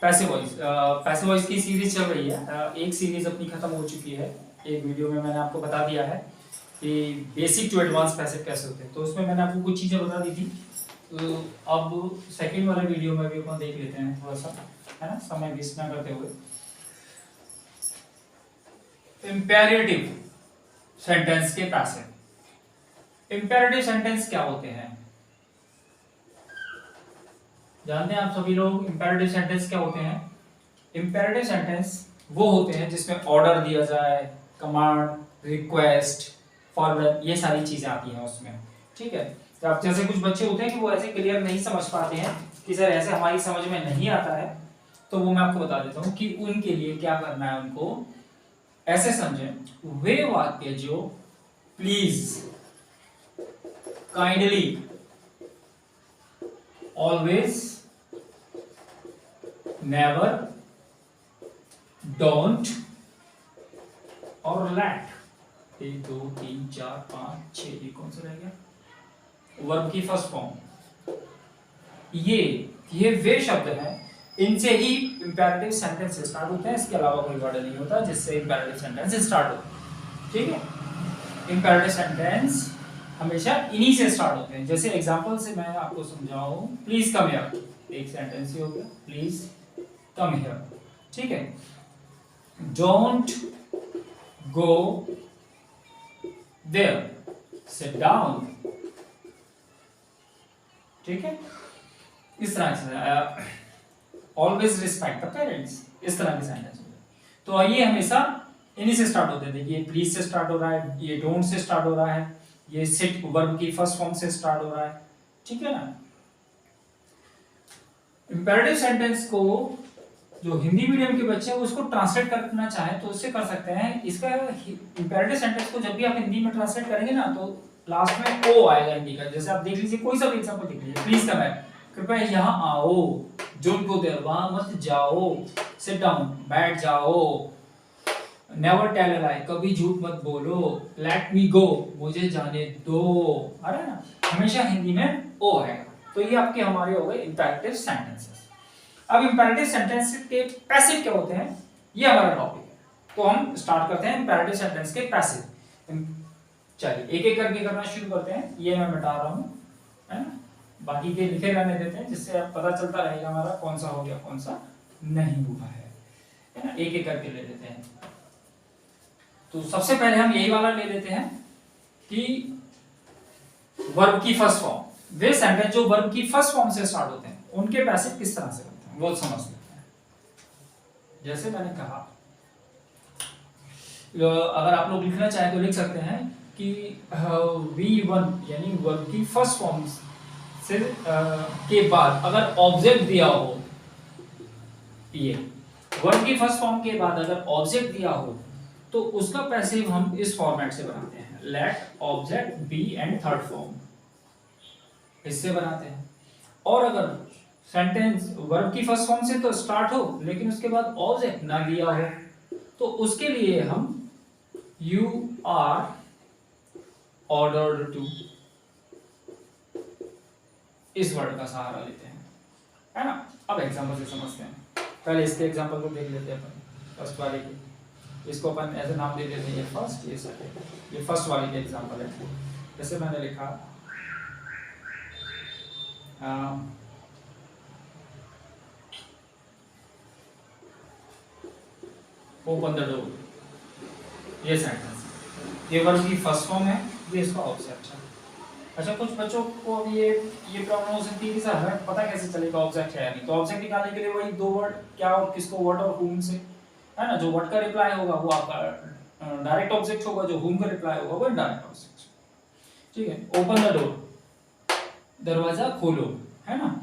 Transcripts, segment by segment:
Passive voice, passive voice की series चल रही है। एक सीरीज अपनी खत्म हो चुकी है। एक वीडियो में मैंने आपको बता दिया है कि बेसिक टू एडवांस पैसिव कैसे होते हैं, तो उसमें मैंने आपको कुछ चीज़ें बता दी थी। तो अब सेकंड वाले वीडियो में भी अपन देख लेते हैं थोड़ा सा, है ना, समय वेस्ट ना करते हुए। इम्पेरेटिव सेंटेंस के पैसिव। इम्पेरेटिव सेंटेंस क्या होते हैं जानते हैं आप सभी लोग? इम्पेरेटिव सेंटेंस क्या होते हैं? इम्पेरेटिव सेंटेंस वो होते हैं जिसमें ऑर्डर दिया जाए, कमांड, रिक्वेस्ट, फॉरवर्ड, ये सारी चीजें आती हैं उसमें। ठीक है, तो आप जैसे कुछ बच्चे होते हैं कि वो ऐसे क्लियर नहीं समझ पाते हैं कि सर ऐसे हमारी समझ में नहीं आता है, तो वो मैं आपको बता देता हूँ कि उनके लिए क्या करना है। उनको ऐसे समझें वे वाक्य जो please, kindly, always, never, don't और लेट, 1 2 3 4 5 6, ये कौन सा रह गया? वर्ब की फर्स्ट फॉर्म। ये वे शब्द हैं, इनसे ही इंपेरेटिव सेंटेंस स्टार्ट होते हैं। इसके अलावा कोई वर्ड नहीं होता जिससे इंपेरेटिव सेंटेंस स्टार्ट हो। ठीक है, इंपेरेटिव सेंटेंस हमेशा इन्हीं से स्टार्ट होते हैं। जैसे एग्जांपल से मैं आपको समझाऊं, प्लीज कम हियर, एक सेंटेंस ही हो गया, प्लीज कम हियर। ठीक है, don't go there, sit down. ठीक है, इस तरह से ऑलवेज रिस्पेक्ट द पेरेंट्स, इस तरह के सेंटेंस होते हैं। तो ये हमेशा इन्हीं से स्टार्ट होते हैं। देखिए, प्लीज से स्टार्ट हो रहा है, ये डोंट से स्टार्ट हो रहा है, ये सिट वर्ब की फर्स्ट फॉर्म से स्टार्ट हो रहा है। ठीक है ना। इंपेरेटिव सेंटेंस को जो हिंदी मीडियम के बच्चे हैं उसको ट्रांसलेट करना चाहें तो उससे कर सकते हैं। इसका इंपेरेटिव सेंटेंस को जब भी आप हिंदी में ट्रांसलेट करेंगे ना, तो लास्ट में ओ आएगा हिंदी का। जैसे आप देख लीजिए, कोई सा भी एग्जांपल देख लीजिए, प्लीज कम है, कृपया यहाँ आओ, डोंट गो देयर, वहां मत जाओ, सिट डाउन, बैठ जाओ, नेवर टेल अ लाई, कभी झूठ मत बोलो, लेट मी गो, मुझे जाने दो। अरे ना, हमेशा हिंदी में ओ आएगा। तो ये आपके हमारे हो गए इंपेरेटिव सेंटेंसेस। अब इंपेरेटिव सेंटेंस के पैसिव क्या होते हैं, ये हमारा टॉपिक है। तो हम स्टार्ट करते हैं इंपेरेटिव सेंटेंस के पैसिव। चलिए एक एक करके करना शुरू करते हैं। ये मैं मिटा रहा हूं, है ना, बाकी के लिखे रहने देते हैं, जिससे आप पता चलता रहेगा हमारा कौन सा हो गया कौन सा नहीं हुआ है ना। एक एक करके ले लेते हैं। तो सबसे पहले हम यही वाला ले लेते हैं कि वर्ब की फर्स्ट फॉर्म। वे सेंटेंस जो वर्ब की फर्स्ट फॉर्म से स्टार्ट होते हैं उनके पैसिव किस तरह से होते हैं वो समझ लेते हैं। जैसे मैंने कहा, अगर आप लोग लिखना चाहें तो लिख सकते हैं कि V1 यानी वर्ब की फर्स्ट फॉर्म से के बाद अगर ऑब्जेक्ट दिया हो, ये वर्ब की फर्स्ट फॉर्म के बाद अगर ऑब्जेक्ट दिया हो तो उसका पैसिव हम इस फॉर्मेट से बनाते हैं, let object be and third form, इससे बनाते हैं। और अगर सेंटेंस वर्ब की फर्स्ट फॉर्म से तो स्टार्ट हो लेकिन उसके बाद ऑब्जेक्ट ना लिया हो तो उसके लिए हम यू आर ऑर्डर्ड टू, इस वर्ड का सहारा लेते हैं, है ना। अब एग्जांपल से समझते हैं। पहले इसके एग्जांपल को देख लेते हैं अपन, फर्स्ट वाले की। इसको अपन ऐसे नाम दे देते हैं, ये फर्स्ट, ये सेकंड। ये फर्स्ट वाले के एग्जांपल है। जैसे मैंने लिखा ओपन द डोर, ये सेंटेंस, ये वर्ब की फर्स्ट फॉर्म है, ये इसका ऑब्जेक्ट है। अच्छा, कुछ बच्चों को अब ये प्रॉब्लम हो सकती है कि सर हमें पता कैसे चलेगा ऑब्जेक्ट है या नहीं। तो ऑब्जेक्ट निकालने के लिए वही दो वर्ड, क्या और किसको, व्हाट और whom से, है ना। जो व्हाट का रिप्लाई होगा वो आपका डायरेक्ट ऑब्जेक्ट होगा, जो whom का रिप्लाई होगा वो इनडायरेक्ट ऑब्जेक्ट। ठीक है, ओपन द डोर, दरवाजा खोलो, है ना।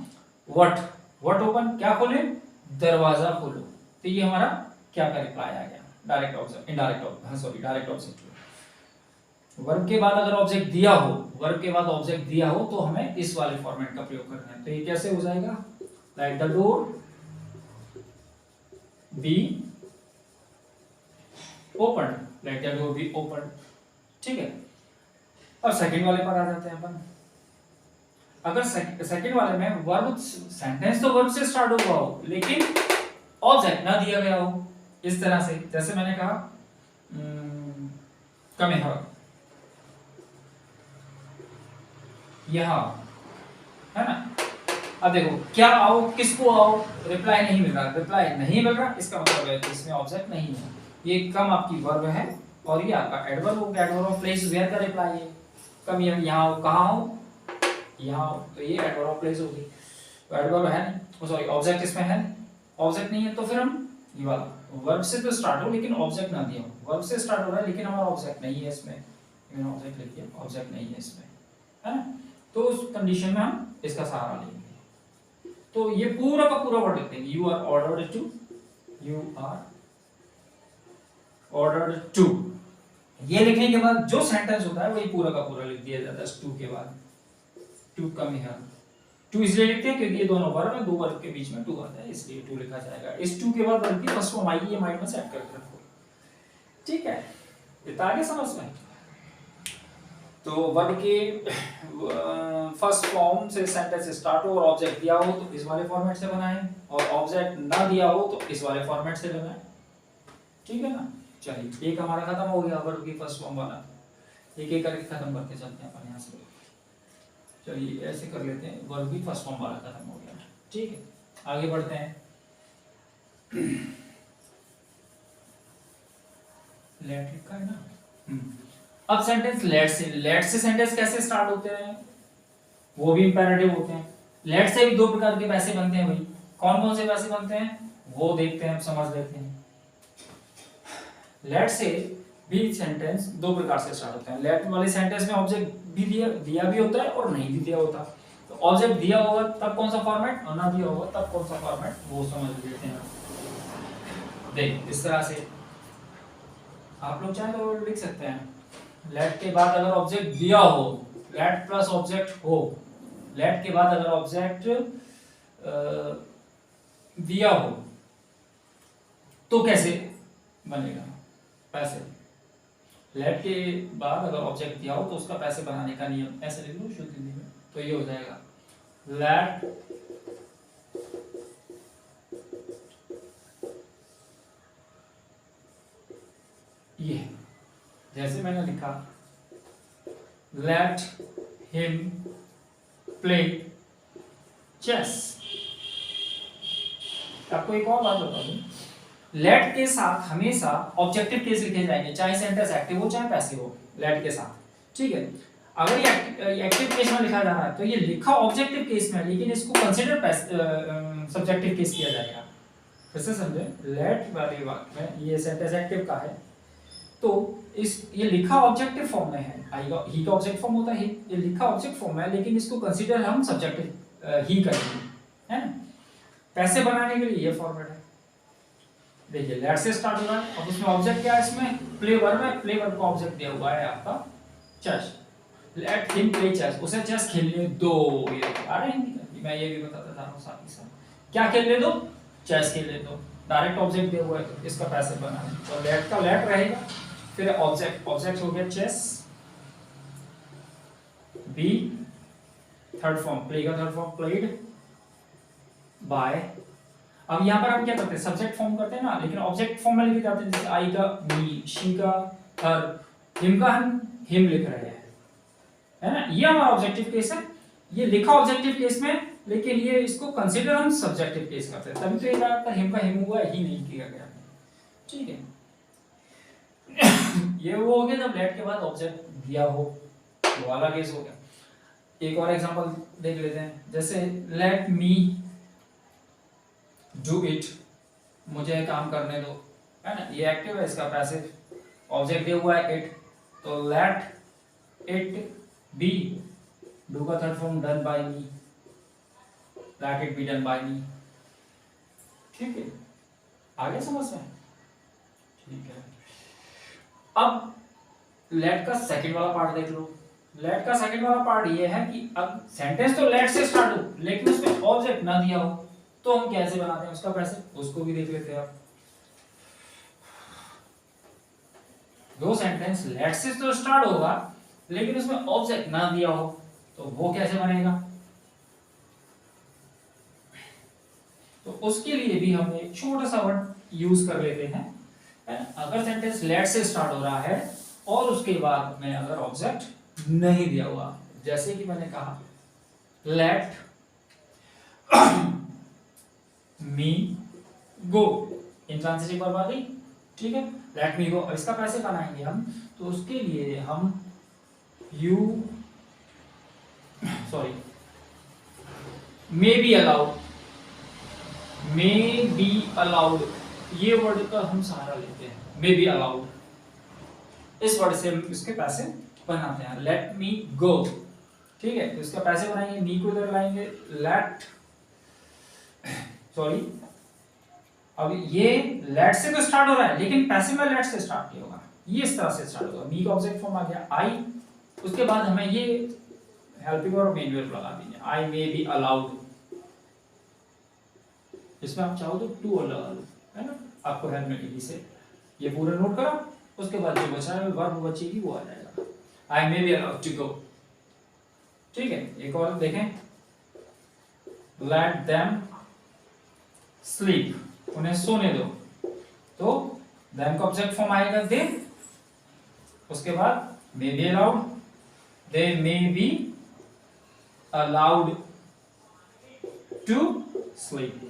व्हाट ओपन, क्या खोले, दरवाजा खोलो। तो ये हमारा क्या का रिप्लाई आ गया, direct object, indirect object, sorry direct object. Verb के बाद अगर ऑब्जेक्ट दिया हो, वर्ब के बाद ऑब्जेक्ट दिया हो तो हमें इस वाले फॉर्मेट का प्रयोग करना है। तो ये कैसे हो जाएगा, let the door be open, let the door be open. ठीक है, अब सेकंड वाले पर आ जाते हैं अपन। अगर सेकंड वाले में वर्ब, सेंटेंस तो वर्ब से स्टार्ट हुआ हो लेकिन ऑब्जेक्ट ना दिया गया हो, इस तरह से। जैसे मैंने कहा कम यहाँ, है ना। अब देखो क्या आओ, किसको आओ, रिप्लाई नहीं मिल रहा, रिप्लाई नहीं मिल रहा, इसका मतलब है कि इसमें ऑब्जेक्ट नहीं है। ये कम आपकी वर्ब है और ये आपका एडवर्ब हो गया, एडवर्ब ऑफ प्लेस वेयर का रिप्लाई है। कम यहाँ हो, कहाँ हो, यहाँ हो, तो ये एडवर्ब ऑफ प्लेस होगी। तो एडवर्ब है नहीं, सॉरी ऑब्जेक्ट इसमें है, ऑब्जेक्ट नहीं है, तो फिर हम ये वाला वर्ब से तो स्टार्ट हो लेकिन ऑब्जेक्ट ना दिया हो, वर्ब से स्टार्ट हो रहा है लेकिन हमारा ऑब्जेक्ट नहीं है इसमें, मैंने ऑब्जेक्ट लिख दिया, ऑब्जेक्ट नहीं है इसमें, है ना। तो उस कंडीशन में हम इसका सहारा लेंगे। तो ये पूरा का पूरा वर्ड लिखते हैं, you are ordered to, you are ordered to. ये लिखने के बाद जो सेंटेंस होता है वही पूरा का पूरा लिख दिया जाता है टू के बाद। टू कम हियर, टू इसलिए लिखते हैं क्योंकि ये दोनों वर्ब है, दो वर्ब के बीच में टू आता है, इसलिए टू लिखा जाएगा। इस टू के बाद वर्ब की फर्स्ट फॉर्म आएगी, ये माइंड में सेट करके रखो, ठीक है। इतना आगे समझ में। तो वर्ब के फर्स्ट फॉर्म से सेंटेंस स्टार्ट हो और ऑब्जेक्ट दिया हो तो इस वाले फॉर्मेट से बनाएं, और ऑब्जेक्ट ना दिया हो तो इस वाले फॉर्मेट से बनाएं, ठीक है ना। चलिए एक हमारा खत्म हो गया वर्ब की फर्स्ट फॉर्म वाला, एक एक करके खत्म करके चलते हैं अपन यहाँ से। चलिए ऐसे कर लेते हैं, वर्ब की फर्स्ट फॉर्म वाला खत्म हो गया, ठीक है। आगे बढ़ते हैं। लेट लिखा है ना। अब सेंटेंस लेट से सेंटेंस कैसे स्टार्ट होते हैं, वो भी इंपेरेटिव होते हैं। लेट से भी दो प्रकार के पैसे बनते हैं भाई, कौन कौन से पैसे बनते हैं वो देखते हैं, समझ लेते हैं। लेट से भी सेंटेंस दो प्रकार से स्टार्ट होते हैं। लेट वाले सेंटेंस में ऑब्जेक्ट भी दिया भी होता है और नहीं भी दिया होता। तो ऑब्जेक्ट दिया होगा तब कौन सा फॉर्मेट, और ना दिया होगा तब कौन सा फॉर्मेट, वो समझ लेते हैं। देख इस तरह से आप लोग चाहे तो लिख सकते हैं, लेट के बाद अगर ऑब्जेक्ट दिया हो, लेट प्लस ऑब्जेक्ट हो, लेट के बाद अगर ऑब्जेक्ट दिया हो तो कैसे बनेगा पैसे। लेट के बाद अगर ऑब्जेक्ट दिया हो तो उसका पैसे बनाने का नियम ऐसे लिख लो शुद्ध हिंदी में, तो ये हो जाएगा लेट ये, जैसे मैंने लिखा लेट हिम प्ले चेस। आपको एक और बात बता दूं, लेट के साथ हमेशा ऑब्जेक्टिव केस लिखे जाएंगे, चाहे सेंटेंस एक्टिव हो चाहे पैसिव हो, लेट के साथ, ठीक है। अगर ये एक्टिव केस में लिखा जा रहा है तो ये लिखा ऑब्जेक्टिव केस में, लेकिन इसको कंसीडर सब्जेक्टिव केस किया जाएगा। फिर से समझे, लेट वाले वाक्य में ये सेंटेंस एक्टिव का है तो इस ये लिखा ऑब्जेक्टिव फॉर्म में है, ही का ऑब्जेक्ट फॉर्म होता है, ये लिखा ऑब्जेक्ट फॉर्म में है लेकिन इसको कंसीडर हम सब्जेक्टिव ही करेंगे, है ना। पैसे बनाने के लिए ये फॉर्मेट है। देखिए लेट से स्टार्ट हो रहा है, अब उसमें ऑब्जेक्ट क्या है, इसमें प्ले वर्ब है, प्ले वर्ब का ऑब्जेक्ट दिया हुआ है आपका chess. Let him play chess, उसे चेस खेलने दो। ये आ रहा है हिंदी, मैं ये भी बताता जा रहा हूं साथ ही साथ, क्या खेलने दो, चेस खेलने दो। डायरेक्ट ऑब्जेक्ट दिया हुआ है तो इसका पैसे बनाना, तो लेट का लेट रहेगा, फिर ऑब्जेक्ट हो गया chess, be third form, play का थर्ड फॉर्म प्लेड बाय। अब यहाँ पर हम क्या करते हैं, सब्जेक्ट फॉर्म करते हैं ना, लेकिन ऑब्जेक्ट फॉर्म में लिखे जाते हैं, जैसे आई का मी, शी का हर, हिम का हम हिम लिख रहे हैं, है ना। ये हमारा ऑब्जेक्टिव केस है, ये लिखा ऑब्जेक्टिव केस में, लेकिन ये इसको कंसीडर हम सब्जेक्टिव केस करते हैं, तभी तो ये ज्यादातर हिम का हिम हुआ ही नहीं किया गया, ठीक है। ये वो हो गया जब लेट के बाद ऑब्जेक्ट दिया हो, वो वाला केस हो गया। एक और एग्जांपल देख लेते हैं, जैसे लेट मी डू इट, मुझे काम करने दो, है ना। ये एक्टिव है, इसका पैसिव, ऑब्जेक्ट दिया हुआ है इट, तो लेट इट बी, डू का third form done by me, let it be done by me, ठीक है। आगे समझ में, ठीक है। अब लेट का सेकंड वाला पार्ट देख लो। लेट का सेकंड वाला पार्ट ये है कि अब सेंटेंस तो लेट से स्टार्ट हो लेकिन उसमें ऑब्जेक्ट ना दिया हो तो हम कैसे बनाते हैं उसका पैसे, उसको भी देख लेते हैं आप। दो सेंटेंस लेट से तो स्टार्ट होगा लेकिन उसमें ऑब्जेक्ट ना दिया हो तो वो कैसे बनेगा। तो उसके लिए भी हम एक छोटा सा वर्ड यूज कर लेते हैं। अगर सेंटेंस लेट से स्टार्ट हो रहा है और उसके बाद में अगर ऑब्जेक्ट नहीं दिया हुआ, जैसे कि मैंने कहा लेट मी गो, इंट्रांसिटिव वर्ब आ गई, ठीक है। लेट मी गो, अब इसका कैसे बनाएंगे हम, तो उसके लिए हम मे be allowed, may be allowed, ये वर्ड का हम सहारा लेते हैं, मे बी अलाउड, इस वर्ड से हम इसके पैसे बनाते हैं। लेट मी गो, ठीक है, तो इसका पैसे बनाएंगे, मी को इधर लाएंगे, अब ये लेट से तो स्टार्ट हो रहा है लेकिन पैसे में लेट से स्टार्ट नहीं होगा, ये इस तरह से स्टार्ट होगा। मी का ऑब्जेक्ट फॉर्म आ गया आई, उसके बाद हमें ये हेल्पिंग और मेन वर्ब लगा देंगे, आई मे बी अलाउड, इसमें आप चाहो तो टू और लगा लो, है ना, आपको हेल्प मिलेगी से। ये पूरा नोट करो, उसके बाद जो बचा है वर्ब बचेगी वो आ जाएगा, I may be allowed to go, ठीक है। एक और देखें, लेट देम स्लीप, उन्हें सोने दो, तो देम का ऑब्जेक्ट फॉर्म आएगा दे, उसके बाद may be allowed, they may be allowed to sleep,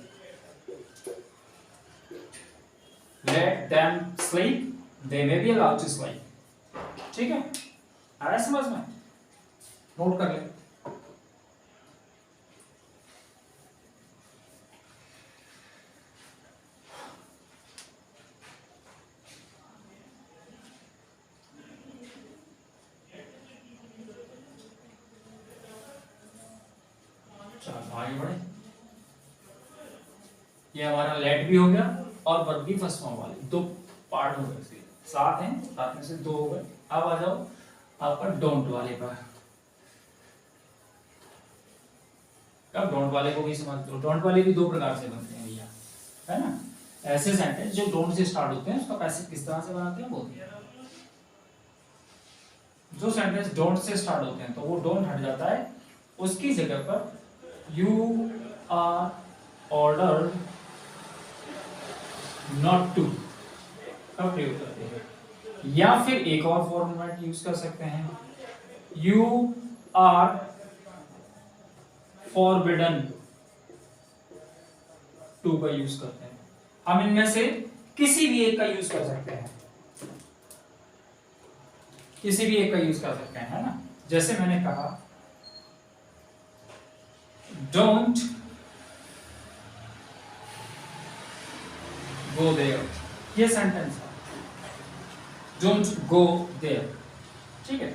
let them sleep, they may be allowed to sleep, ठीक है। आ रहा है समझ में, नोट कर ले। आगे बढ़े, ये हमारा लेट भी हो गया और वर्ब भी फर्स्ट फॉर्म वाले दो पार्ट हो गए, इसके सात हैं, सात में से दो हो गए। अब आ जाओ आपका डोंट वाले पर। अब डोंट वाले को भी समझ लो, डोंट वाले भी दो प्रकार से बनते हैं भैया, है ना। ऐसे सेंटेंस जो डोंट से स्टार्ट होते हैं उसका पैसिव किस तरह से बनाते हैं बोलते हैं। जो सेंटेंस डोंट से स्टार्ट होते हैं तो वो डोंट हट जाता है, उसकी जगह पर you are ordered not to का प्रयोग करते हैं, या फिर एक और फॉर्मेट यूज कर सकते हैं, you are forbidden to का यूज करते हैं। हम इनमें से किसी भी एक का यूज कर सकते हैं, किसी भी एक का यूज कर सकते हैं, है ना। जैसे मैंने कहा don't go there, ये सेंटेंस है, don't go there, ठीक है।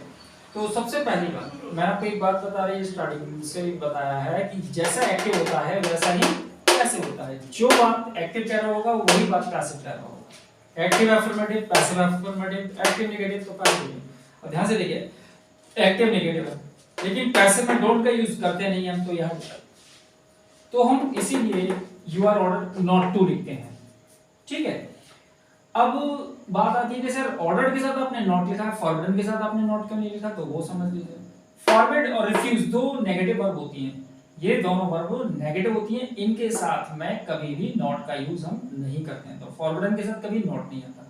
तो सबसे पहली बात मैं आपको एक बात बता रही स्टार्टिंग से बताया है कि जैसा एक्टिव होता है वैसा ही पैसिव होता है। जो बात एक्टिव कह रहा होगा वही बात पैसिव कह रहा होगा। Active affirmative, passive affirmative, active negative तो पैसिव। और ध्यान से देखिए, एक्टिव नेगेटिव है लेकिन पैसिव में डोंट का यूज करते नहीं हम, तो यहाँ तो हम इसीलिए you are order not to लिखते हैं, ठीक है। अब बात आती है कि सर ऑर्डर के साथ आपने नॉट लिखा है, फॉरबिडन के साथ आपने नॉट क्यों नहीं लिखा, तो वो समझ लीजिए। फॉरबिड और रिफ्यूज दो नेगेटिव वर्ब होती हैं, ये दोनों वर्ब नेगेटिव होती हैं, इनके साथ में कभी भी नॉट का यूज हम नहीं करते हैं। तो फॉरबिडन के साथ कभी नॉट नहीं आता,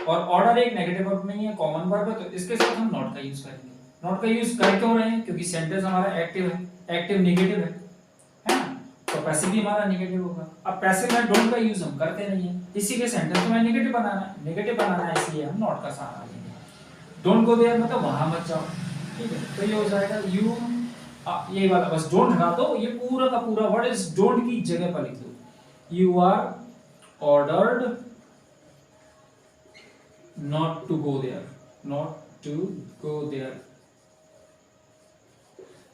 और ऑर्डर एक नेगेटिव वर्ब नहीं है, कॉमन वर्ब है, तो इसके साथ हम नॉट का यूज करेंगे। नॉट का यूज कर क्यों रहे हैं, क्योंकि सेंटेंस हमारा एक्टिव है, एक्टिव नेगेटिव है ना, तो पैसिव भी हमारा नेगेटिव होगा। अब पैसिव में डोंट का यूज हम करते नहीं है, इसी के सेंटेंस में नेगेटिव बनाना है, इसलिए हम नॉट का सहारा लेंगे। डोंट गो देयर मतलब वहां मत जाओ, ठीक है। तो ये हो जाएगा यू, ये वाला बस डोंट हटा दो, ये पूरा का पूरा वर्ड इस डोंट की जगह पर लिख दो, you are ordered not to go there, not to go there.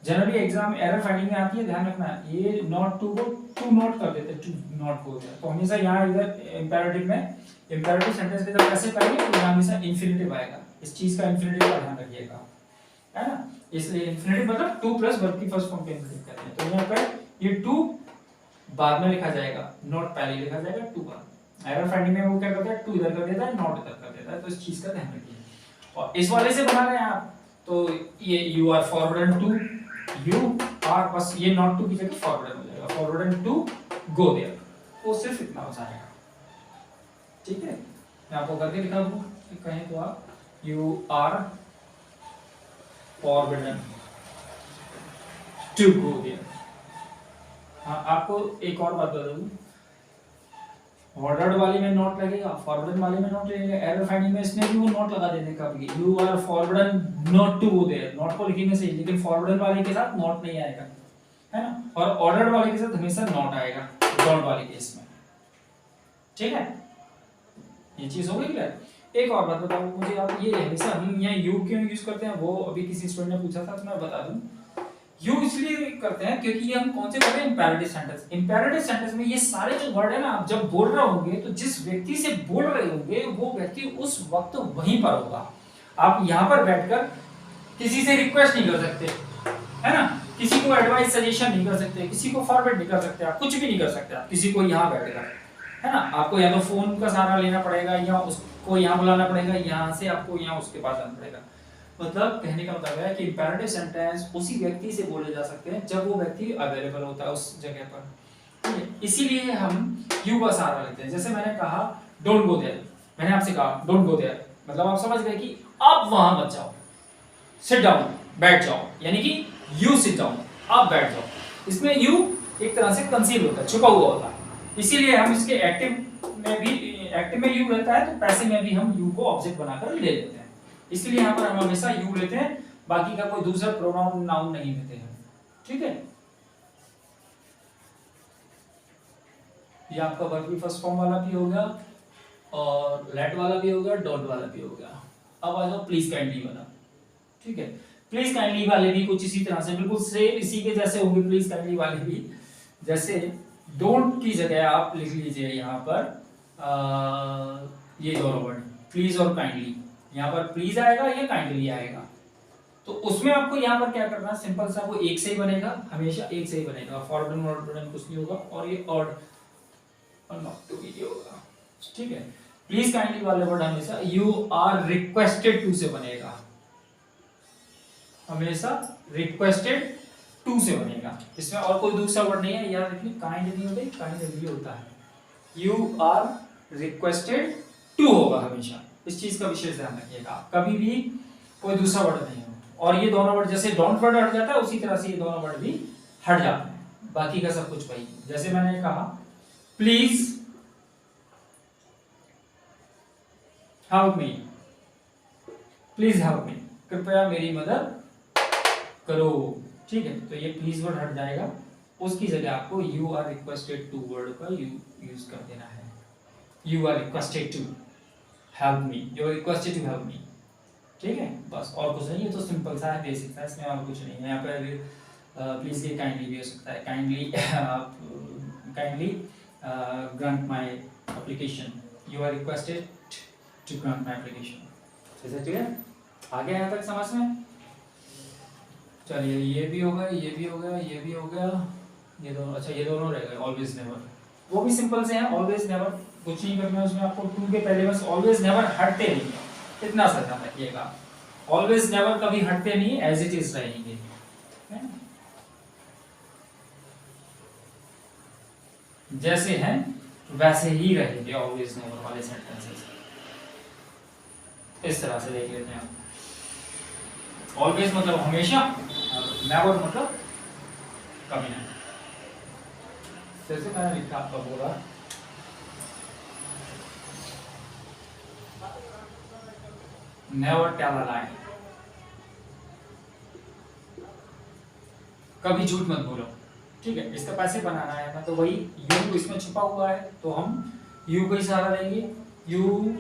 Generally exam error finding में आती है, ध्यान रखना, ये नॉट टू को टू नॉट कर देते हैं, टू नॉट गो देयर। तो हमेशा यहाँ इधर इंपेरेटिव में, इंपेरेटिव सेंटेंस की तरफ कैसे पढ़ेंगे, तो यहाँ हमेशा इंफिनिटिव आएगा, इस चीज का इंफिनिटिव का ध्यान रखिएगा, है ना। इसलिए इंफिनिटिव मतलब टू प्लस वर्ब की फर्स्ट फॉर्म पे इंफिनिटिव करते हैं। तो यहाँ पर ये टू बाद में लिखा जाएगा, नॉट पहले लिखा जाएगा, टू बाद। एरर फाइंडिंग में वो क्या करता है, टू इधर कर देता है, नॉट इधर कर देता है, तो इस चीज का ध्यान रखिए। और इस वाले से बना रहे हैं आप, तो ये you are forbidden to, you are, बस ये नॉट टू की जगह फॉरवर्डन हो जाएगा, फॉरवर्डन टू गो देयर, वो सिर्फ इतना हो जाएगा। ठीक है, मैं आपको करके दिखा दूं, कहें तो आप you are forbidden to go there. हाँ, आपको एक और बात बता दूं, फॉरवर्ड वाले में नॉट लगेगा, फॉरवर्ड वाले में नॉट लगेगा, एरर फाइंडिंग में इसमें भी वो नॉट लगा देने का भी, you are forbidden not to go there, not को लिखेंगे सही, लेकिन फॉरवर्ड वाले के साथ नॉट नहीं आएगा, है ना, और ऑर्डर वाले के साथ हमेशा नॉट आएगा डॉट वाले केस में। ठीक है, ये चीज हो गई क्लियर। एक और बात बताओ मुझे आप, ये हमेशा हम यहाँ यू क्यों यूज करते हैं, वो अभी किसी स्टूडेंट ने पूछा था तो मैं बता दूं, यू इसलिए करते हैं क्योंकि ये हम कौन से कर रहे हैं, इंपेरेटिव सेंटेंस। इंपेरेटिव सेंटेंस में ये सारे जो वर्ड है ना, आप जब बोल रहे होंगे तो जिस व्यक्ति से बोल रहे होंगे वो व्यक्ति उस वक्त वहीं पर होगा। आप यहाँ पर बैठकर किसी से रिक्वेस्ट नहीं कर सकते, है ना, किसी को एडवाइस सजेशन नहीं कर सकते, किसी को फॉरवर्ड नहीं कर सकते, आप कुछ भी नहीं कर सकते आप किसी को यहाँ बैठकर, है ना। आपको या तो फोन का सहारा लेना पड़ेगा या उसको यहाँ बुलाना पड़ेगा, यहाँ से आपको यहाँ उसके पास जाना पड़ेगा। मतलब कहने का मतलब है कि इंपेरेटिव सेंटेंस उसी व्यक्ति से बोले जा सकते हैं जब वो व्यक्ति अवेलेबल होता है उस जगह पर। इसीलिए हम यू का सहारा लेते हैं। जैसे मैंने कहा डोंट गो देयर, मैंने आपसे कहा डोंट गो देयर, मतलब आप समझ गए कि आप वहां मत जाओ, सिट डाउन, बैठ जाओ, यानी कि यू सिट डाउन, आप बैठ जाओ। इसमें यू एक तरह से कंसील होता है, छुपा हुआ होता है, इसीलिए हम इसके एक्टिव में भी, एक्टिव में यू रहता है तो पैसिव में भी हम यू को ऑब्जेक्ट बनाकर ले लेते हैं। इसलिए यहाँ पर हम हमेशा यू लेते हैं, बाकी का कोई दूसरा प्रोनाउन नाउन नहीं लेते हैं। ठीक है, ये आपका वर्ब भी फर्स्ट फॉर्म वाला भी हो गया और लेट वाला भी हो गया, डोंट वाला भी हो गया। अब आ जाओ प्लीज काइंडली वाला। ठीक है, प्लीज काइंडली वाले भी कुछ इसी तरह से, बिल्कुल सेम इसी के जैसे होंगे प्लीज काइंडली वाले भी। जैसे डोंट की जगह आप लिख लीजिए यहाँ पर ये दोनों वर्ड प्लीज और काइंडली, यहाँ पर प्लीज आएगा या काइंडली आएगा, तो उसमें आपको यहाँ पर क्या करना है, सिंपल सा, वो एक से ही बनेगा, हमेशा एक से ही बनेगा, फॉरवर्ड वर्ड कुछ नहीं होगा, और ये ऑड और नॉट टू भी होगा। ठीक है, प्लीज काइंडली वाले वर्ड हमेशा यू आर रिक्वेस्टेड टू से बनेगा, हमेशा रिक्वेस्टेड टू से बनेगा, इसमें और कोई दूसरा वर्ड नहीं है। याद रखिए काइंड नहीं होता, काइंडली होता है, यू आर रिक्वेस्टेड टू होगा हमेशा, इस चीज का विशेष ध्यान रखिएगा, कभी भी कोई दूसरा वर्ड नहीं हो। और ये दोनों वर्ड जैसे डोंट वर्ड हट जाता है उसी तरह से ये दोनों वर्ड भी हट जाते हैं, बाकी का सब कुछ वही। जैसे मैंने कहा please help me, please help me, कृपया मेरी मदद करो। ठीक है, तो ये प्लीज वर्ड हट जाएगा, उसकी जगह आपको you are requested to word का यूज कर देना है, you are requested to help me, you are requested to help me. ठीक है, बस और कुछ नहीं, ये तो सिंपल सा है, बेसिक सा, इसमें और कुछ नहीं है। यहाँ पर प्लीज के काइंडली भी हो सकता है, kindly grant my application, you are requested to grant my application. ठीक है, आ गया यहाँ तक समझ में? चलिए, ये भी हो गया, ये भी हो गया, ये भी हो गया, ये दोनों, अच्छा ये दोनों रह गए। ऑलवेज नेवर, वो भी सिंपल से है, ऑलवेज नेवर कुछ नहीं करना है उसमें आपको, टू के पहले बस ऑलवेज नेवर हटते नहीं है, इतना सा ध्यान रखिएगा, ऑलवेज नेवर कभी हटते नहीं, एज इट इज रहेंगे। जैसे हैं वैसे ही रहेंगे ऑलवेज नेवर वाले सेंटेंसेस, इस तरह से देख लेते हैं। ऑलवेज मतलब हमेशा, नेवर मतलब कभी नहीं। जैसे मैंने लिखा आपका बोला नेवर टेल अ लाई, कभी झूठ मत बोलो। ठीक है, इसका पैसे बनाना है ना, तो वही यू इसमें छुपा हुआ है तो हम यू का ही सहारा लेंगे, यू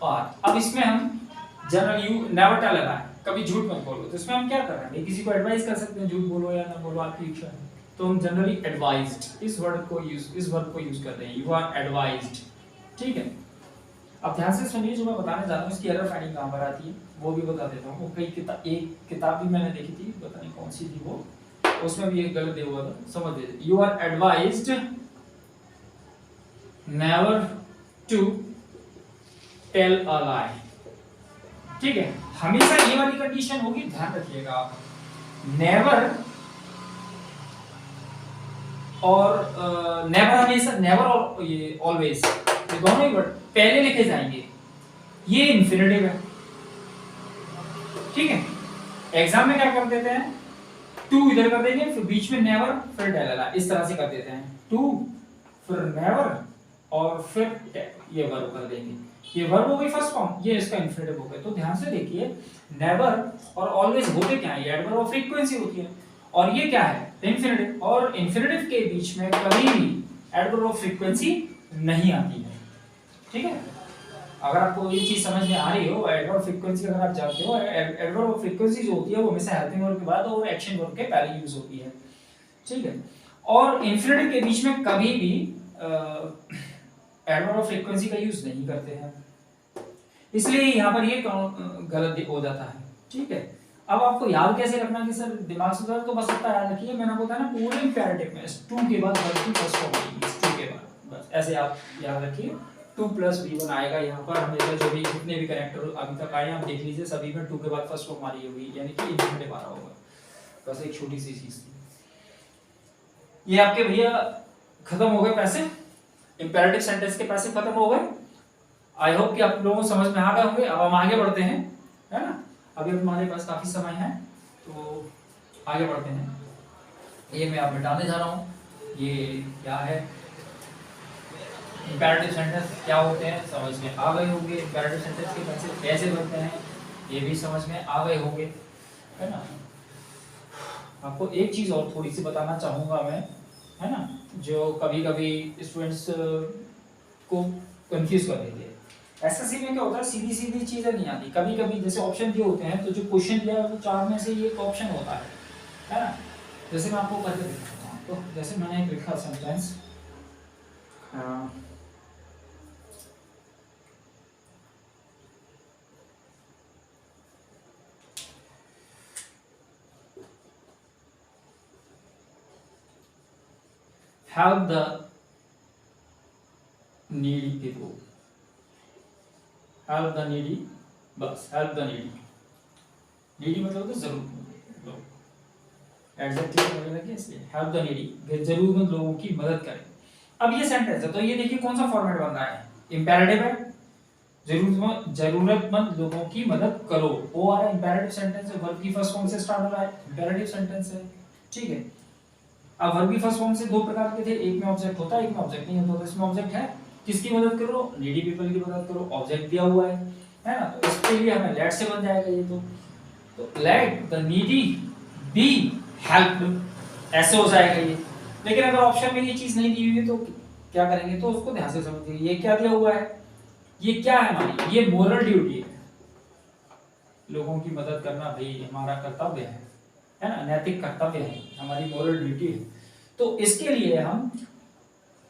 आर। अब इसमें हम general you never tell a lie, कभी झूठ मत बोलो, तो इसमें हम क्या कर रहे हैं, किसी को एडवाइस कर सकते हैं झूठ बोलो या ना बोलो, आपकी इच्छा है, तो हम जनरली एडवाइज्ड इस वर्ड को यूज कर रहे हैं, यू आर एडवाइज्ड। ठीक है, अब ध्यान से सुनिए, जो मैं बताने जा रहा हूँ इसकी एरर फाइंडिंग कहाँ पर आती है वो भी बता देता हूँ। कई एक किताब भी मैंने देखी थी, पता नहीं कौन सी थी वो, उसमें भी एक गलत दिया हुआ था, समझ लीजिए, you are advised never to tell a lie. ठीक है, हमेशा ये वाली कंडीशन होगी, ध्यान रखिएगा आप, नेवर और नेवर हमेशा, नेवर और ये ऑलवेज, ये दोनों ही वर्ड पहले लिखे जाएंगे, ये इंफिनिटिव है। ठीक है, एग्जाम में क्या कर देते हैं, टू इधर कर देंगे, फिर बीच में नेवर, फिर डेलला, इस तरह से कर देते हैं, टू फिर नेवर और फिर ये वर्ब कर देंगे। ये वर्ब हो गई फर्स्ट फॉर्म, ये इसका इंफिनिटिव हो गया। तो ध्यान से देखिए, नेवर और ऑलवेज होते क्या है, ये एडवर्ब ऑफ फ्रीक्वेंसी होती है, और ये क्या है, इंफिनिटिव। और इंफिनिटिव के बीच में कभी भी एडवर्ब ऑफ फ्रीक्वेंसी नहीं आती है। ठीक है, अगर आपको ये चीज समझ में आ रही हो, एडवर्ब ऑफ फ्रीक्वेंसी अगर आप जानते हो, एडवर्ब ऑफ फ्रीक्वेंसी जो होती है वो हमेशा हेल्पिंग वर्ब के बाद और एक्शन वर्ब के पहले यूज होती है। ठीक है, और इंफिनिटिव के बीच में कभी भी एडवर्ब ऑफ फ्रीक्वेंसी का यूज नहीं करते हैं, इसलिए यहाँ पर ये गलत हो जाता है। ठीक है, अब आपको याद कैसे रखना कि सर दिमाग से तो बस इतना याद रखिए, मैंने आपको बताया ना पूरे इंपेरेटिव में टू के बाद वर्ब की फर्स्ट फॉर्म आएगी, टू के बाद, बस ऐसे आप याद रखिए, 2 + v1 आएगा यहाँ पर हमेशा। जो भी जितने भी करेक्टर अभी तक आए आप देख लीजिए, सभी में 2 के बाद फर्स्ट फॉर्म आ रही होगी, यानी कि इंफिनिटिव आ रहा होगा। बस एक छोटी सी चीज थी। ये आपके भैया खत्म हो गए पैसे, इंपेरेटिव सेंटेंस के पैसे खत्म हो गए। आई होप कि आप लोगों को समझ में आ गए होंगे। अब हम आगे बढ़ते हैं, है ना, अभी हमारे पास काफी समय है, तो आगे बढ़ते हैं। ये मैं आप मिटाने जा रहा हूँ, ये क्या है, इंपेरेटिव सेंटेंस क्या होते हैं समझ में आ गए होंगे, इंपेरेटिव सेंटेंस के पैसे कैसे बनते हैं ये भी समझ में आ गए होंगे, है ना। आपको एक चीज और थोड़ी सी बताना चाहूंगा मैं, है ना, जो कभी कभी स्टूडेंट्स को कंफ्यूज कर देती है। एसएससी में क्या होता है, सीधी सीधी चीजें नहीं आती, कभी कभी जैसे ऑप्शन दिए होते हैं, तो जो क्वेश्चन दिया है वो 4 में से ये एक ऑप्शन होता है ना। जैसे मैं आपको करके दिखाता हूँ, तो जैसे मैंने एक लिखा sentence, help the needy people, help the needy, बस help the needy, needy मतलब तो जरूरतमंद लोग, एडजेक्टिव वगैरह के, इसलिए help the needy, जरूरतमंद लोगों की मदद करें। अब ये सेंटेंस है, तो ये देखिए कौन सा फॉर्मेट बन रहा है, इंपेरेटिव है, जरूरतमंद लोगों की मदद करो, वो आ रहा है इंपेरेटिव सेंटेंस है, वर्ब की फर्स्ट फॉर्म से स्टार्ट हो रहा है, इंपेरेटिव सेंटेंस है। ठीक है, अब वर्ब की फर्स्ट फॉर्म से 2 प्रकार के थे, एक में ऑब्जेक्ट होता है, एक में ऑब्जेक्ट नहीं होता। इसमें ऑब्जेक्ट है, किसकी मदद करो, नीडी पीपल की मदद करो, ऑब्जेक्ट दिया हुआ है ना, तो इसके लिए हमें लेट से बन जाएगा ये, तो let the needy be helped, ऐसे हो जाएगा ये। लेकिन अगर ऑप्शन में ये चीज नहीं दी हुई है तो क्या करेंगे, तो उसको ध्यान से समझिए, ये क्या दिया हुआ है, ये क्या है हमारी, ये मोरल ड्यूटी है, लोगों की मदद करना भाई हमारा कर्तव्य है ना, नैतिक कर्तव्य है, हमारी मोरल ड्यूटी है। तो इसके लिए हम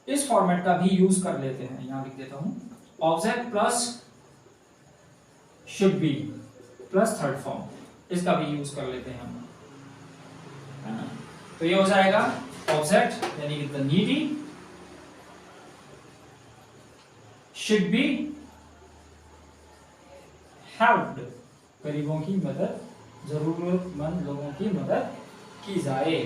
इस फॉर्मेट का भी यूज कर लेते हैं, यहां लिख देता हूं, object plus should be plus third form, इसका भी यूज कर लेते हैं हम, है ना। तो ये हो जाएगा ऑब्जेक्ट यानी कि the needy should be helped, गरीबों की मदद, जरूरतमंद लोगों की मदद की जाए।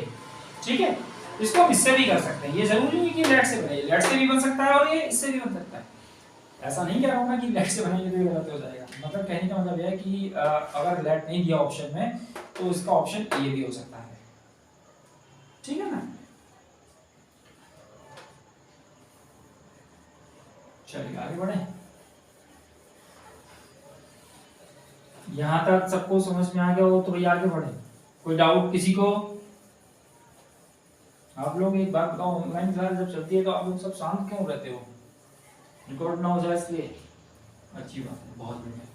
ठीक है, इसको हम इससे भी कर सकते हैं, ये जरूरी नहीं कि लेट से बने, लेट से भी बन सकता है और ये इससे भी बन सकता है। ऐसा नहीं कह रहा हूं मैं कि लेट से बनेंगे तो ये गलत हो जाएगा, मतलब कहने का मतलब यह है कि अगर लेट नहीं दिया ऑप्शन में तो इसका ऑप्शन ये भी हो सकता है। ठीक है ना, चलिए आगे बढ़े। यहां तक सबको समझ में आ गया हो तो भाई आगे बढ़े। कोई डाउट किसी को? आप लोग एक बात बताओ, ऑनलाइन क्लास जब चलती है तो आप लोग सब शांत क्यों रहते हो? रिकॉर्ड ना हो जाए इसलिए। अच्छी बात है, बहुत बढ़िया।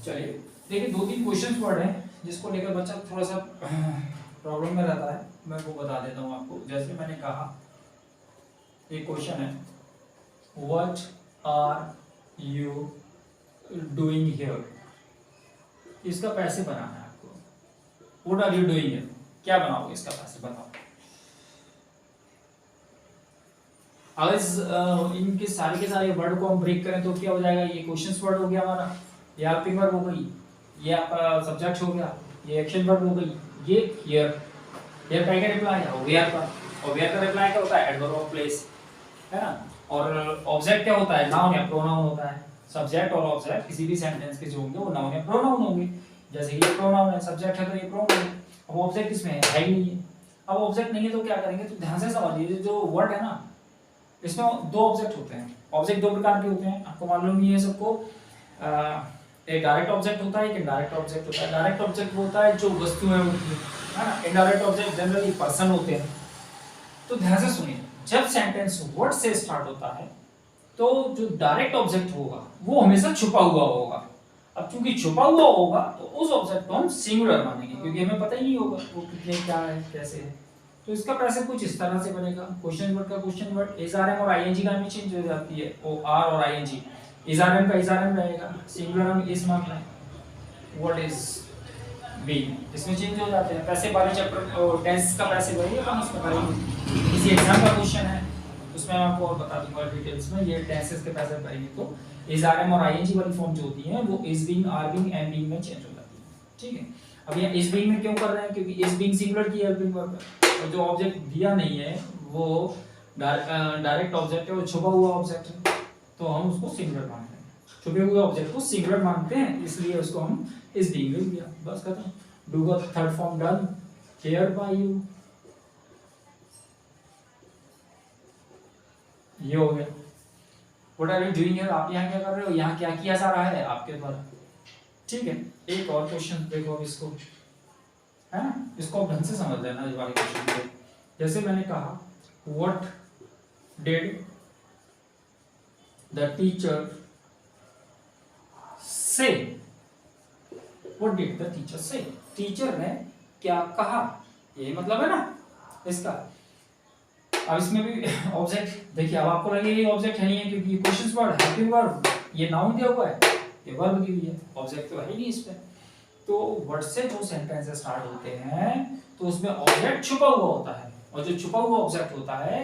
चलिए देखिए, 2-3 क्वेश्चंस वर्ड हैं जिसको लेकर बच्चा थोड़ा सा प्रॉब्लम में रहता है, मैं वो बता देता हूँ आपको। जैसे मैंने कहा, एक क्वेश्चन है, what are you doing here, इसका पैसे बनाना है आपको। What are you doing here, क्या बनाओगे इसका पैसे बताओ। अगर इनके सारे के सारे वर्ड को हम ब्रेक करें तो क्या हो जाएगा, ये क्वेश्चंस वर्ड हो गया हमारा, ये हेल्पिंग वर्ब हो गई, ये आपका सब्जेक्ट हो गया, ये एक्शन वर्ब हो गई, ये हियर हियर का क्या रिप्लाई है, वेयर का, और वेयर का रिप्लाई क्या होता है, एडवर्ब ऑफ प्लेस, है ना। और ऑब्जेक्ट क्या होता है, नाउन या प्रोनाउन होता है। सब्जेक्ट और ऑब्जेक्ट किसी भी सेंटेंस के जो होंगे वो नाउन या प्रोनाउन होंगे। जैसे ये प्रोनाउन है, सब्जेक्ट है तो ये प्रोनाउन है। अब ऑब्जेक्ट इसमें है ही नहीं है। अब ऑब्जेक्ट नहीं है तो क्या करेंगे, तो ध्यान से समझिए, जो वर्ड है ना, इसमें दो ऑब्जेक्ट होते हैं। ऑब्जेक्ट दो प्रकार के होते हैं, आपको मालूम ही है सबको। एक डायरेक्ट ऑब्जेक्ट होता है, एक इनडायरेक्ट ऑब्जेक्ट होता है। डायरेक्ट ऑब्जेक्ट वो होता है जो वस्तुएं होती है ना। इनडायरेक्ट ऑब्जेक्ट जनरली पर्सन होते हैं। तो ध्यान से सुनिए, जब सेंटेंस वर्ड से स्टार्ट होता है तो जो डायरेक्ट ऑब्जेक्ट होगा वो हमेशा छुपा हुआ होगा। अब चूंकि छुपा हुआ होगा तो उस ऑब्जेक्ट को हम सिंगुलर मानेंगे, क्योंकि हमें पता ही नहीं होगा वो कितने क्या है कैसे है। तो इसका पैसे कुछ इस तरह से बनेगा। क्वेश्चन वर्ड का question word, is are am और आईएनजी का भी चेंज हो जाती है, ओ आर और आईएनजी। इज आर एम का इज आर एम रहेगा, सिंगुलर हम इज मान रहे हैं। व्हाट इज बीइंग, इसमें चेंज हो जाते हैं। पैसे वाले चैप्टर टेंस का पैसे वही है, हम उसमें करेंगे। किसी एग्जाम का क्वेश्चन है उसमें मैं आपको और बता दूंगा डिटेल्स में, ये टेंसेस के पैसे करेंगे। तो इज आर एम और आईएनजी वाली फॉर्म जो होती है वो is being, are being, am being में चेंज हो जाती है। ठीक है, अब ये इज बीइंग में क्यों कर रहे हैं, क्योंकि इज बीइंग सिंगुलर की हेल्पिंग वर्ब है, और जो ऑब्जेक्ट दिया नहीं है वो डायरेक्ट ऑब्जेक्ट है, वो छुपा हुआ ऑब्जेक्ट है, तो हम उसको सिंगुलर मानते हैं। छुपे हुए ऑब्जेक्ट को सिंगुलर मानते हैं, इसलिए उसको हम इज बीइंग लिख दिया, बस खत्म। डू का third form done, here by you, ये हो गया। What are you doing here, आप यहाँ क्या कर रहे हो, यहाँ क्या किया जा रहा है आपके द्वारा। ठीक है, एक और क्वेश्चन देखो अब इसको, है ना, इसको ढंग से समझ लेना ये वाले क्वेश्चन को। जैसे मैंने कहा व्हाट डिड द टीचर से, व्हाट डिड द टीचर से, टीचर ने क्या कहा, ये मतलब है ना इसका। अब इसमें भी ऑब्जेक्ट देखिए, अब आपको लगे ये ऑब्जेक्ट है नहीं है क्योंकि ये क्वेश्चन वर्ड, हेल्पिंग वर्ब, ये नाउन दिया हुआ है, ये वर्ब दी हुई है, ऑब्जेक्ट तो है ही नहीं इसमें। तो वर्ड से जो सेंटेंस स्टार्ट होते हैं तो उसमें ऑब्जेक्ट छुपा हुआ होता है, और जो छुपा हुआ ऑब्जेक्ट होता है,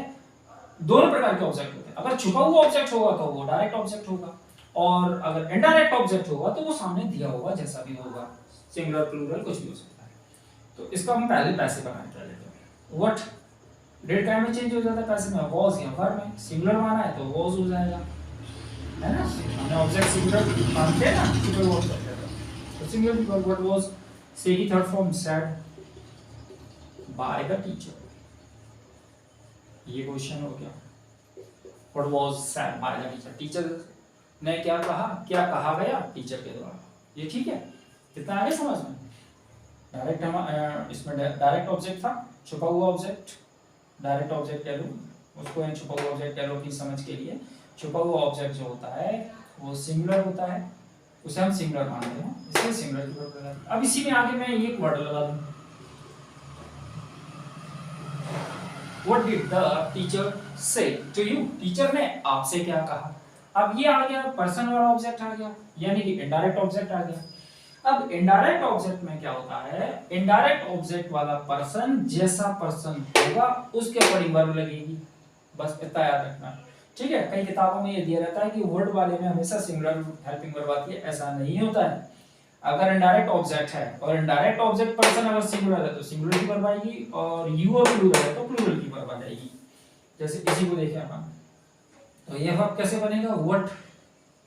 दोनों प्रकार के ऑब्जेक्ट होते हैं। अगर छुपा हुआ ऑब्जेक्ट होगा तो वो डायरेक्ट ऑब्जेक्ट होगा, और अगर इनडायरेक्ट ऑब्जेक्ट होगा तो वो सामने दिया होगा, जैसा भी होगा, सिंगुलर प्लूरल कुछ भी हो सकता है। तो इसका हम पहले पैसे बनाते हैं। व्हाट डेट टाइम में चेंज हो जाता है, पैसे में वाज या वर्ब में, सिंगुलर माना है तो वाज हो जाएगा, है ना। हमने ऑब्जेक्ट सिंगुलर मानते हैं ना, सिंगुलर वर्ब करते हैं तो सिंगुलर वर्ब। व्हाट वाज से की third form said by the teacher, ये क्वेश्चन हो गया। What was said by the teacher, teacher ने क्या कहा, क्या कहा गया टीचर के द्वारा, ये ठीक है। कितना आगे समझ में। डायरेक्ट हम इसमें डायरेक्ट ऑब्जेक्ट था, छुपा हुआ ऑब्जेक्ट, डायरेक्ट ऑब्जेक्ट कह लो उसको, या छुपा हुआ ऑब्जेक्ट कह लो अपनी समझ के लिए। छुपा हुआ ऑब्जेक्ट जो होता है वो सिंगुलर होता है, उसे हम सिंगुलर मानते हैं, इसलिए सिंगुलर की वर्ब लगाते हैं। अब इसी में आगे मैं एक वर्ड लगा दूं, व्हाट डिड द टीचर से टू यू, टीचर ने आपसे क्या कहा। अब ये आ गया पर्सन वाला ऑब्जेक्ट आ गया, यानी कि इनडायरेक्ट ऑब्जेक्ट आ गया। अब इनडायरेक्ट ऑब्जेक्ट में क्या होता है, इनडायरेक्ट ऑब्जेक्ट वाला पर्सन जैसा पर्सन होगा उसके अकॉर्डिंग वर्ब लगेगी, बस इतना याद रखना। ठीक है, कई किताबों में ये दिया रहता है कि वर्ड वाले में हमेशा सिंगुलर हेल्पिंग वर्ब आती है, ऐसा नहीं होता है। अगर इनडायरेक्ट ऑब्जेक्ट है और इनडायरेक्ट ऑब्जेक्ट पर्सन अगर सिंगुलर है तो सिंगुलर की वर्ब आएगी, और यू और प्लूरल है तो प्लूरल की वर्ब आ जाएगी। जैसे इसी को देखें अपन, तो ये वर्ब कैसे बनेगा, व्हाट,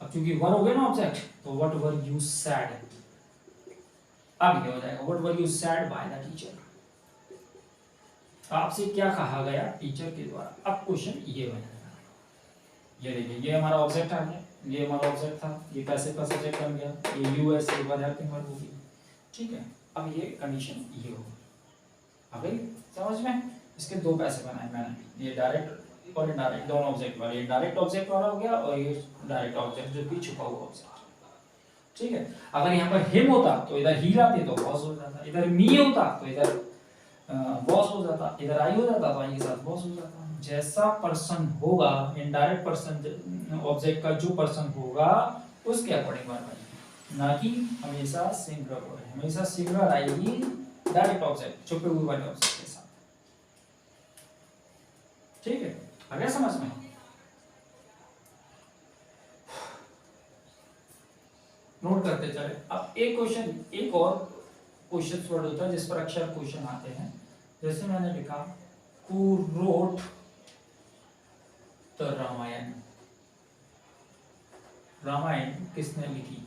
अब क्योंकि वर्ब हो गया ना ऑब्जेक्ट, तो व्हाट वर यू सेड, अब ये हो जाएगा what were you said by the teacher, आपसे क्या कहा गया टीचर के द्वारा। अब क्वेश्चन ये बन जाएगा, ये देखिए ये हमारा ऑब्जेक्ट आ गया, ये हमारा ऑब्जेक्ट था, ये पैसे का सब्जेक्ट बन गया, ये यूएस के बाद हेल्पिंग वर्ब होगी। ठीक है, अब ये कंडीशन ये होगी, अब समझ में। इसके दो पैसे बनाए मैंने, ये डायरेक्ट और इनडायरेक्ट दोनों ऑब्जेक्ट वाले, ये डायरेक्ट ऑब्जेक्ट वाला हो गया और ये डायरेक्ट ऑब्जेक्ट जो कि छुपा हुआ ऑब्जेक्ट। ठीक है, अगर यहाँ पर हिम होता तो इधर ही लाते तो वॉज हो जाता, इधर मी होता तो इधर वॉज हो जाता, इधर आई हो जाता तो आई के साथ वॉज हो जाता। जैसा पर्सन होगा, इनडायरेक्ट पर्सन ऑब्जेक्ट का जो पर्सन होगा उसके अकॉर्डिंग वर्ब आएगी, ना कि हमेशा सिंगुलर वर्ड, हमेशा सिंगुलर आएगी डायरेक्ट ऑब्जेक्ट छुपे हुए वाले ऑब्जेक्ट के साथ। ठीक है, आ गया समझ में। नोट करते चले। अब एक क्वेश्चन, एक और क्वेश्चन वर्ड होता है जिस पर अक्षर क्वेश्चन आते हैं, जैसे मैंने लिखा who wrote the Ramayana, Ramayana किसने लिखी।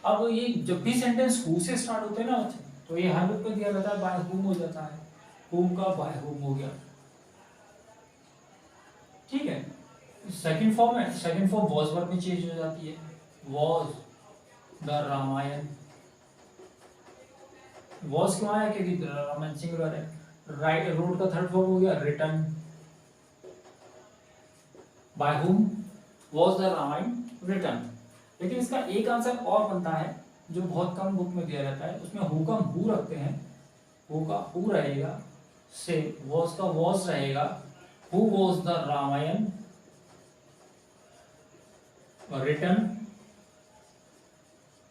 अब ये जब भी सेंटेंस हु से स्टार्ट होते हैं ना बच्चे, तो ये हर बुक में दिया रहता है बाय हुम हो जाता है, हुम का बाय हुम हो गया, ठीक है। सेकंड फॉर्म है, सेकंड फॉर्म वॉज वर्ब में चेंज हो जाती है, वॉज द रामायण। वॉज क्यों आया, क्योंकि रामायण सिंगुलर है। राइट रोट का थर्ड फॉर्म हो गया written, by whom was the Ramayana written. लेकिन इसका एक आंसर और बनता है जो बहुत कम बुक में दिया रहता है, उसमें हु का हु रखते हैं, हु का हु रहेगा, से वॉज का वॉज रहेगा, who was the Ramayana written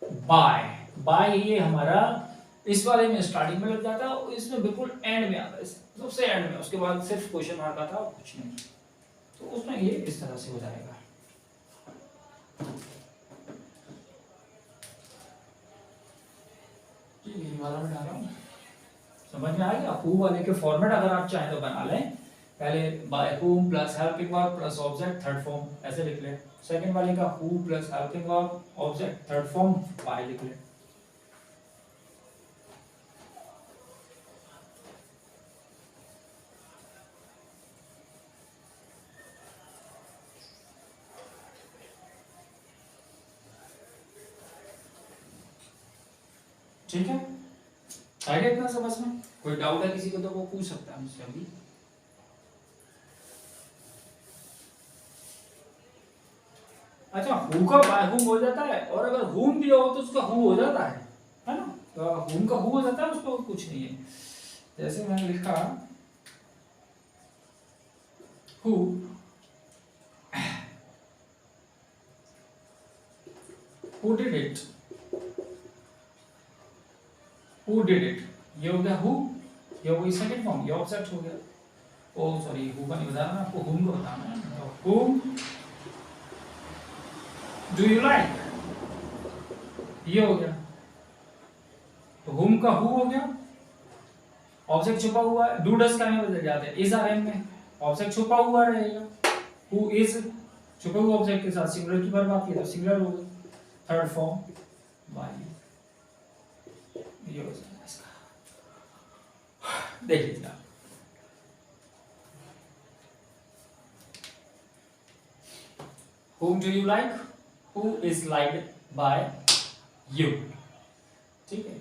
by. By ये हमारा इस वाले में स्टार्टिंग में लग जाता है, इसमें बिल्कुल एंड में आता है, सबसे एंड में, उसके बाद सिर्फ क्वेश्चन मार्क आता है, कुछ नहीं। तो उसमें ये इस तरह से हो जाएगा। ये वाला मैं डाल रहा हूँ, समझ में आ गया। हु वाले के फॉर्मेट अगर आप चाहें तो बना लें, पहले by whom plus helping verb plus object third form ऐसे लिख लें। सेकंड वाले का who plus helping verb object third form by लिख लें। ठीक है, आइडिया इतना समझ में। कोई डाउट है किसी को तो वो पूछ सकता है मुझसे अभी। अच्छा, हु का बाय हुम हो जाता है, और अगर हुम दिया हो तो उसका हु हो जाता है ना। तो हुम का हु हो जाता है, उसको कुछ नहीं है। जैसे मैंने लिखा who did it, who did it, ये हो गया हु, ये हो गई सेकंड फॉर्म, ये ऑब्जेक्ट हो गया। ओ सॉरी, हु का नहीं बताना, आपको हुम को बताना है। तो हुम डू यू लाइक, ये हो गया। तो हुम का हु हो गया, ऑब्जेक्ट छुपा हुआ है, डू डस का में बदल जाते हैं, इज आर एम में ऑब्जेक्ट छुपा हुआ रहेगा, हु इज छुपे हुए ऑब्जेक्ट के साथ सिंगुलर की वर्ब आती है तो सिंगुलर होगा, थर्ड फॉर्म बाय, ये हो जाएगा इसका। देख लीजिए आप, whom do you like, who is liked by you, ठीक है।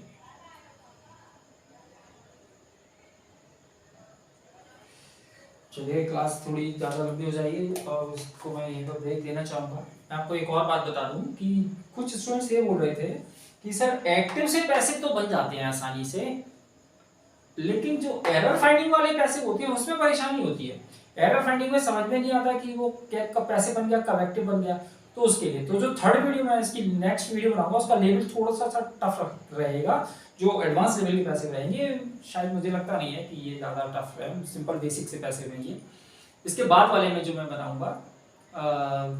चलिए, क्लास थोड़ी ज़्यादा लंबी हो जाएगी और उसको मैं यहीं पर ब्रेक देना चाहूँगा। मैं आपको एक और बात बता दूं कि कुछ स्टूडेंट्स ये बोल रहे थे कि सर एक्टिव से पैसिव तो बन जाते हैं आसानी से, लेकिन जो एरर फाइंडिंग वाले पैसिव होते हैं उसमें परेशानी होती है। एरर फाइंडिंग में समझ में नहीं आता कि वो क्या कब पैसिव बन गया कब एक्टिव बन गया। तो उसके लिए तो जो थर्ड वीडियो में इसकी नेक्स्ट वीडियो बनाऊंगा उसका लेवल थोड़ा सा टफ रहेगा, जो एडवांस लेवल के पैसिव रहेंगे। शायद मुझे लगता नहीं है कि ये ज़्यादा टफ है, सिंपल बेसिक से पैसिव रहेंगे। इसके बाद वाले में जो मैं बनाऊंगा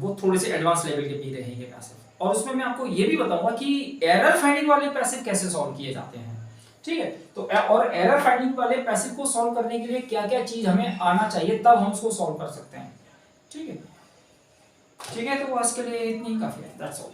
वो थोड़े से एडवांस लेवल के भी रहेंगे पैसिव, और उसमें मैं आपको ये भी बताऊंगा कि एरर फाइंडिंग वाले पैसिव कैसे सॉल्व किए जाते हैं, ठीक है। तो और एरर फाइंडिंग वाले पैसिव को सॉल्व करने के लिए क्या क्या चीज हमें आना चाहिए, तब हम उसको सॉल्व कर सकते हैं, ठीक है। ठीक है, तो आज के लिए इतनी काफी है, दैट्स ऑल।